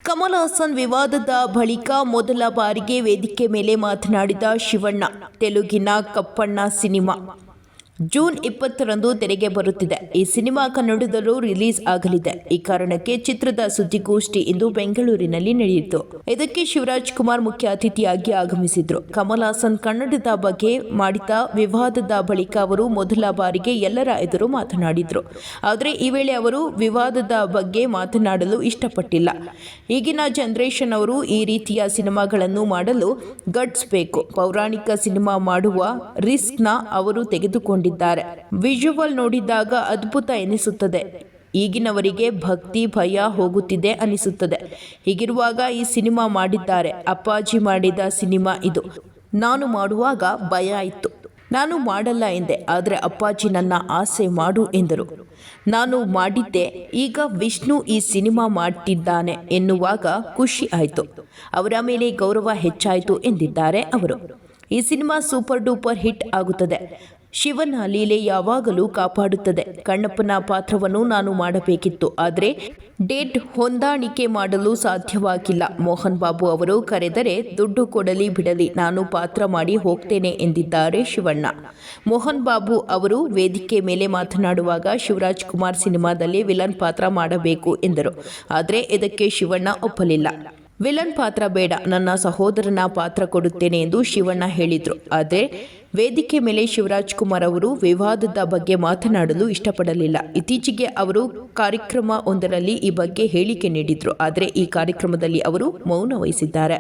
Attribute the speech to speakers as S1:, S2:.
S1: ಕಮಲ್ ಹಾಸನ್ ವಿವಾದದ ಬಳಿಕ ಮೊದಲ ಬಾರಿಗೆ ವೇದಿಕೆ ಮೇಲೆ ಮಾತನಾಡಿದ ಶಿವಣ್ಣ. ತೆಲುಗಿನ ಕಪ್ಪಣ್ಣ ಸಿನಿಮಾ ಜೂನ್ 20ರಂದು ತೆರೆಗೆ ಬರುತ್ತಿದೆ. ಈ ಸಿನಿಮಾ ಕನ್ನಡದಲ್ಲೂ ರಿಲೀಸ್ ಆಗಲಿದೆ. ಈ ಕಾರಣಕ್ಕೆ ಚಿತ್ರದ ಸುದ್ದಿಗೋಷ್ಠಿ ಇಂದು ಬೆಂಗಳೂರಿನಲ್ಲಿ ನಡೆಯಿತು. ಇದಕ್ಕೆ ಶಿವರಾಜ್ ಕುಮಾರ್ ಮುಖ್ಯ ಅತಿಥಿಯಾಗಿ ಆಗಮಿಸಿದ್ರು. ಕಮಲ್ ಹಾಸನ್ ಕನ್ನಡದ ಬಗ್ಗೆ ಮಾಡಿದ ವಿವಾದದ ಬಳಿಕ ಅವರು ಮೊದಲ ಬಾರಿಗೆ ಎಲ್ಲರ ಎದುರು ಮಾತನಾಡಿದ್ರು. ಆದರೆ ಈ ವೇಳೆ ಅವರು ವಿವಾದದ ಬಗ್ಗೆ ಮಾತನಾಡಲು ಇಷ್ಟಪಟ್ಟಿಲ್ಲ. ಈಗಿನ ಜನರೇಷನ್ ಅವರು ಈ ರೀತಿಯ ಸಿನಿಮಾಗಳನ್ನು ಮಾಡಲು ಗಟ್ಸ್ ಬೇಕು. ಪೌರಾಣಿಕ ಸಿನಿಮಾ ಮಾಡುವ ರಿಸ್ಕ್ನ ಅವರು ತೆಗೆದುಕೊಂಡಿದ್ದಾರೆ. ವಿಜುವಲ್ ನೋಡಿದಾಗ ಅದ್ಭುತ ಎನಿಸುತ್ತದೆ. ಈಗಿನವರಿಗೆ ಭಕ್ತಿ ಭಯ ಹೋಗುತ್ತಿದೆ ಅನಿಸುತ್ತದೆ. ಹೀಗಿರುವಾಗ ಈ ಸಿನಿಮಾ ಮಾಡಿದ್ದಾರೆ. ಅಪ್ಪಾಜಿ ಮಾಡಿದ ಸಿನಿಮಾ ಇದು. ನಾನು ಮಾಡುವಾಗ ಭಯ ಇತ್ತು. ನಾನು ಮಾಡಲ್ಲ ಎಂದೆ. ಆದರೆ ಅಪ್ಪಾಜಿ ನನ್ನ ಆಸೆ ಮಾಡು ಎಂದರು. ನಾನು ಮಾಡಿದ್ದೆ. ಈಗ ವಿಷ್ಣು ಈ ಸಿನಿಮಾ ಮಾಡ್ತಿದ್ದಾನೆ ಎನ್ನುವಾಗ ಖುಷಿ ಆಯಿತು. ಅವರ ಮೇಲೆ ಗೌರವ ಹೆಚ್ಚಾಯಿತು ಎಂದಿದ್ದಾರೆ ಅವರು. ಈ ಸಿನಿಮಾ ಸೂಪರ್ ಡೂಪರ್ ಹಿಟ್ ಆಗುತ್ತದೆ. ಶಿವನ ಲೀಲೆ ಯಾವಾಗಲೂ ಕಾಪಾಡುತ್ತದೆ. ಕಣ್ಣಪ್ಪನ ಪಾತ್ರವನ್ನು ನಾನು ಮಾಡಬೇಕಿತ್ತು. ಆದರೆ ಡೇಟ್ ಹೊಂದಾಣಿಕೆ ಮಾಡಲು ಸಾಧ್ಯವಾಗಿಲ್ಲ. ಮೋಹನ್ ಬಾಬು ಅವರು ಕರೆದರೆ ದುಡ್ಡು ಕೊಡಲಿ ಬಿಡಲಿ, ನಾನು ಪಾತ್ರ ಮಾಡಿ ಹೋಗ್ತೇನೆ ಎಂದಿದ್ದಾರೆ ಶಿವಣ್ಣ. ಮೋಹನ್ ಬಾಬು ಅವರು ವೇದಿಕೆ ಮೇಲೆ ಮಾತನಾಡುವಾಗ ಶಿವರಾಜ್ ಕುಮಾರ್ ಸಿನಿಮಾದಲ್ಲಿ ವಿಲನ್ ಪಾತ್ರ ಮಾಡಬೇಕು ಎಂದರು. ಆದರೆ ಇದಕ್ಕೆ ಶಿವಣ್ಣ ಒಪ್ಪಲಿಲ್ಲ. ವಿಲನ್ ಪಾತ್ರ ಬೇಡ, ನನ್ನ ಸಹೋದರನ ಪಾತ್ರ ಕೊಡುತ್ತೇನೆ ಎಂದು ಶಿವಣ್ಣ ಹೇಳಿದರು. ಆದರೆ ವೇದಿಕೆ ಮೇಲೆ ಶಿವರಾಜ್ ಕುಮಾರ್ ಅವರು ವಿವಾದದ ಬಗ್ಗೆ ಮಾತನಾಡಲು ಇಷ್ಟಪಡಲಿಲ್ಲ. ಇತ್ತೀಚೆಗೆ ಅವರು ಕಾರ್ಯಕ್ರಮ ಒಂದರಲ್ಲಿ ಈ ಬಗ್ಗೆ ಹೇಳಿಕೆ ನೀಡಿದ್ರು. ಆದರೆ ಈ ಕಾರ್ಯಕ್ರಮದಲ್ಲಿ ಅವರು ಮೌನ ವಹಿಸಿದ್ದಾರೆ.